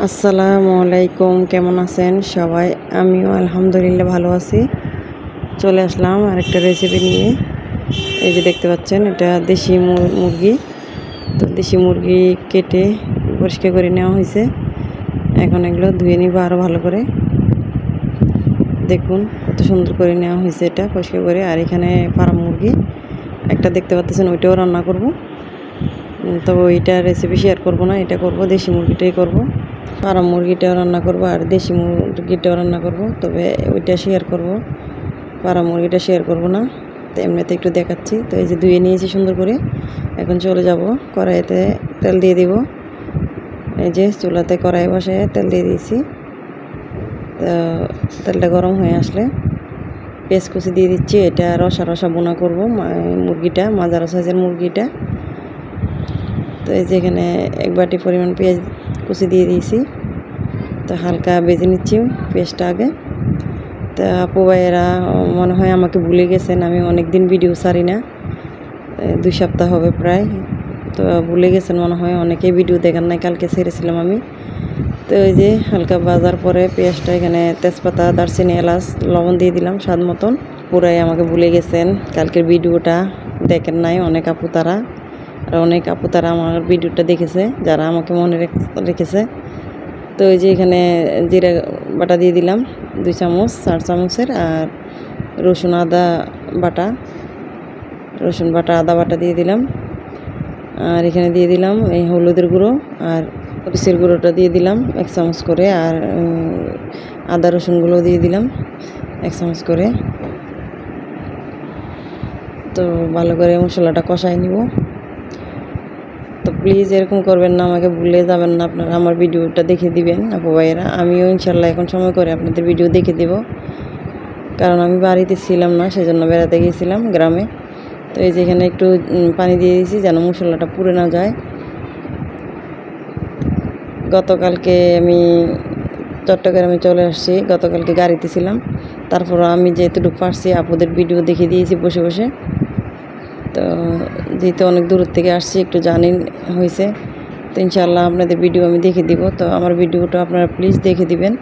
আসসালামু আলাইকুম, কেমন আছেন সবাই? আমিও আলহামদুলিল্লাহ ভালো আছি। চলে আসলাম আরেকটা রেসিপি নিয়ে। এই যে দেখতে পাচ্ছেন, এটা দেশি মুরগি। তো দেশি মুরগি কেটে পরিষ্কার করে নেওয়া হয়েছে। এখন এগুলো ধুয়ে নিব আরও ভালো করে। দেখুন কত সুন্দর করে নেওয়া হয়েছে, এটা পরিষ্কার করে। আর এখানে ফার্ম মুরগি একটা দেখতে পাচ্ছেন, ওইটাও রান্না করব। তবে ওইটা রেসিপি শেয়ার করব না, এটা করব, দেশি মুরগিটাই করব। ফার্ম মুরগিটাও রান্না করব আর দেশি মুরগিটাও রান্না করব, তবে ওইটা শেয়ার করব, ফার্ম মুরগিটা শেয়ার করব না। তো এমনিতে একটু দেখাচ্ছি। তো এই যে ধুয়ে নিয়েছি সুন্দর করে। এখন চলে যাব কড়াইতে, তেল দিয়ে দিব। এই যে চুলাতে কড়াই বসে তেল দিয়ে দিয়েছি। তো তেলটা গরম হয়ে আসলে পেঁয়াজ কুচি দিয়ে দিচ্ছি। এটা রসা রসা বোনা করব মুরগিটা, মাঝারো সাইজের মুরগিটা। তো এই যে এখানে এক বাটি পরিমাণ পেঁয়াজ কুচি দিয়ে দিয়েছি। তো হালকা ভেজে নিচ্ছি পেঁয়াজটা আগে। তা আপু ভাইয়েরা মনে হয় আমাকে ভুলে গেছেন, আমি অনেক দিন ভিডিও ছাড়ি না, 2 সপ্তাহ হবে প্রায়। তো ভুলে গেছেন মনে হয়, অনেকেই ভিডিও দেখার নাই, কালকে ছেড়েছিলাম আমি। তো ওই যে হালকা ভাজার পরে পেঁয়াজটা, এখানে তেজপাতা, দারচিনি, এলাচ, লবণ দিয়ে দিলাম স্বাদ মতন। পুরাই আমাকে ভুলে গেছেন, কালকের ভিডিওটা দেখেন নাই অনেক আপু তারা। আর অনেক আপু তারা আমার ভিডিওটা দেখেছে, যারা আমাকে মনে রেখেছে। তো ওই যে এখানে জিরা বাটা দিয়ে দিলাম 2 চামচ, 4 চামচের। আর রসুন আদা বাটা, আদা বাটা দিয়ে দিলাম। আর এখানে দিয়ে দিলাম এই হলুদের গুঁড়ো আর মরিচের গুঁড়োটা দিয়ে দিলাম 1 চামচ করে। আর আদা রসুনগুলো দিয়ে দিলাম 1 চামচ করে। তো ভালো করে মশলাটা কষাই নিব। তো প্লিজ এরকম করবেন না, আমাকে ভুলে যাবেন না, আপনারা আমার ভিডিওটা দেখে দিবেন আপু ভাইয়েরা। আমিও ইনশাল্লাহ এখন সময় করে আপনাদের ভিডিও দেখে দেব, কারণ আমি বাড়িতে ছিলাম না, সেজন্য বেড়াতে গিয়েছিলাম গ্রামে। তো এই যে এখানে একটু পানি দিয়ে দিয়েছি যেন মশলাটা পুড়ে না যায়। গতকালকে আমি চট্টগ্রামে চলে আসছি, গতকালকে গাড়িতে ছিলাম। তারপর আমি যেহেতু পারছি আপুদের ভিডিও দেখে দিয়েছি বসে বসে। তো যেহেতু অনেক দূর থেকে আসছি, একটু জানেন হয়েছে। তো ইনশাআল্লাহ আপনাদের ভিডিও আমি দেখে দিব। তো আমার ভিডিওটা আপনারা প্লিজ দেখে দিবেন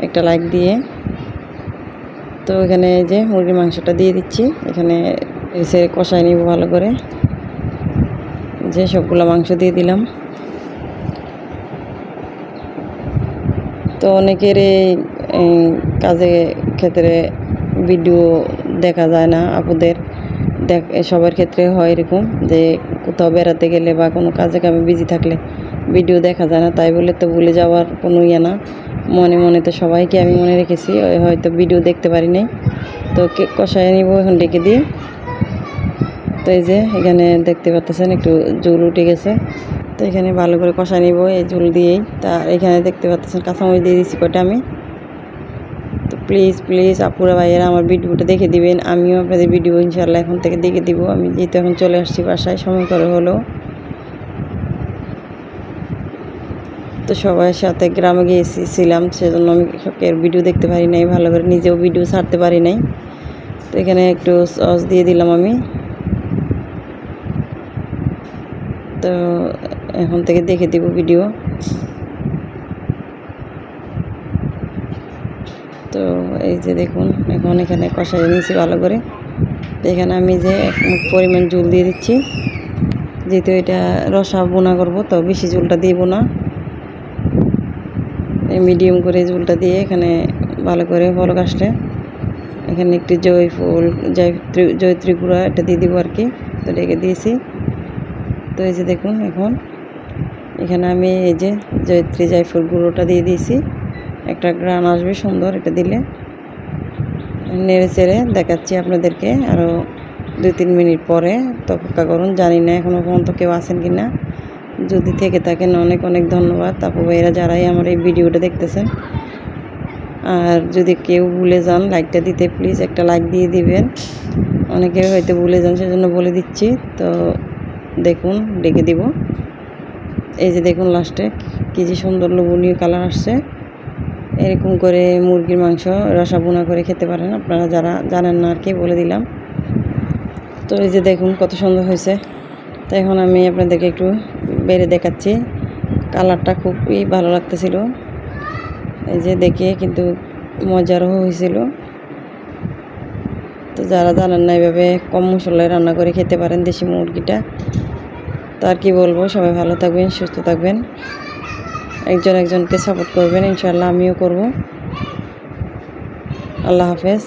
একটা লাইক দিয়ে। তো এখানে যে মুরগির মাংসটা দিয়ে দিচ্ছি, এখানে এসে কষাই নিব ভালো করে। যে সবগুলো মাংস দিয়ে দিলাম। তো অনেকের এই কাজে ক্ষেত্রে ভিডিও দেখা যায় না আপুদের, সবার ক্ষেত্রে হয় এরকম যে কোথাও বেড়াতে গেলে বা কোনো কাজে কামে বিজি থাকলে ভিডিও দেখা যায় না। তাই বলে তো ভুলে যাওয়ার কোনো ইয়ে না, মনে মনে তো সবাইকে আমি মনে রেখেছি, হয়তো ভিডিও দেখতে পারি নাই। তো কষায় নিব এখন ডেকে দিয়ে। তো এই যে এখানে দেখতে পাচ্ছেন একটু ঝোল উঠে গেছে। তো এখানে ভালো করে কষায় নিব এই ঝোল দিয়েই। তা এখানে দেখতে পাচ্ছেন কাঁচামরিচ দিয়ে দিচ্ছি কটা আমি। তো প্লিজ আপুরা ভাইয়েরা আমার ভিডিওটা দেখে দিবেন, আমিও আপনাদের ভিডিও ইনশাআল্লাহ এখন থেকে দেখে দিব। আমি যেহেতু এখন চলে আসছি বাসায়, সময় করে হলো। তো সবার সাথে গ্রামে গিয়েছিলাম, সেজন্য আমি সবের ভিডিও দেখতে পারি নাই ভালো করে, নিজেও ভিডিও ছাড়তে পারি নাই। তো এখানে একটু সস দিয়ে দিলাম আমি। তো এখন থেকে দেখে দিব ভিডিও। তো এই যে দেখুন, এখন এখানে কষাই নিয়েছি ভালো করে। তো এখানে আমি যে পরিমাণ ঝোল দিয়ে দিচ্ছি, যেহেতু এটা রসা বোনা করব, তো বেশি ঝোলটা দিব না, মিডিয়াম করে ঝোলটা দিয়ে এখানে ভালো করে বলক আসলে এখানে একটু জয়ত্রী গুঁড়া এটা দিয়ে দিব আর কি। তো রেখে দিয়েছি। তো এই যে দেখুন, এখন এখানে আমি এই যে জায়ফল গুঁড়োটা দিয়ে দিয়েছি, একটা গ্রান আসবে সুন্দর এটা দিলে। নেড়ে চেড়ে দেখাচ্ছি আপনাদেরকে আরও 2-3 মিনিট পরে। তো অপেক্ষা করুন, জানি না এখনও পর্যন্ত কেউ আছেন কি না। যদি থেকে থাকেন অনেক অনেক ধন্যবাদ আপু ভাইয়েরা, যারাই আমার এই ভিডিওটা দেখতেছেন। আর যদি কেউ ভুলে যান লাইকটা দিতে, প্লিজ একটা লাইক দিয়ে দিবেন। অনেকে হয়তো ভুলে যান, সেজন্য বলে দিচ্ছি। তো দেখুন ডেকে দিব। এই যে দেখুন লাস্টে কি যে সুন্দর লোভনীয় কালার আসছে। এরকম করে মুরগির মাংস রসা বোনা করে খেতে পারেন আপনারা, যারা জানেন না আর কি, বলে দিলাম। তো এই যে দেখুন কত সুন্দর হয়েছে। তো এখন আমি আপনাদেরকে একটু বেড়ে দেখাচ্ছি কালারটা খুবই ভালো লাগতেছিল, এই যে দেখে কিন্তু মজারও হয়েছিল। তো যারা জানেন না এভাবে কম মশলায় রান্না করে খেতে পারেন দেশি মুরগিটা। তো আর কি বলবো, সবাই ভালো থাকবেন, সুস্থ থাকবেন, একজন একজনকে সাপোর্ট করবেন, ইনশাআল্লাহ আমিও করব। আল্লাহ হাফেজ।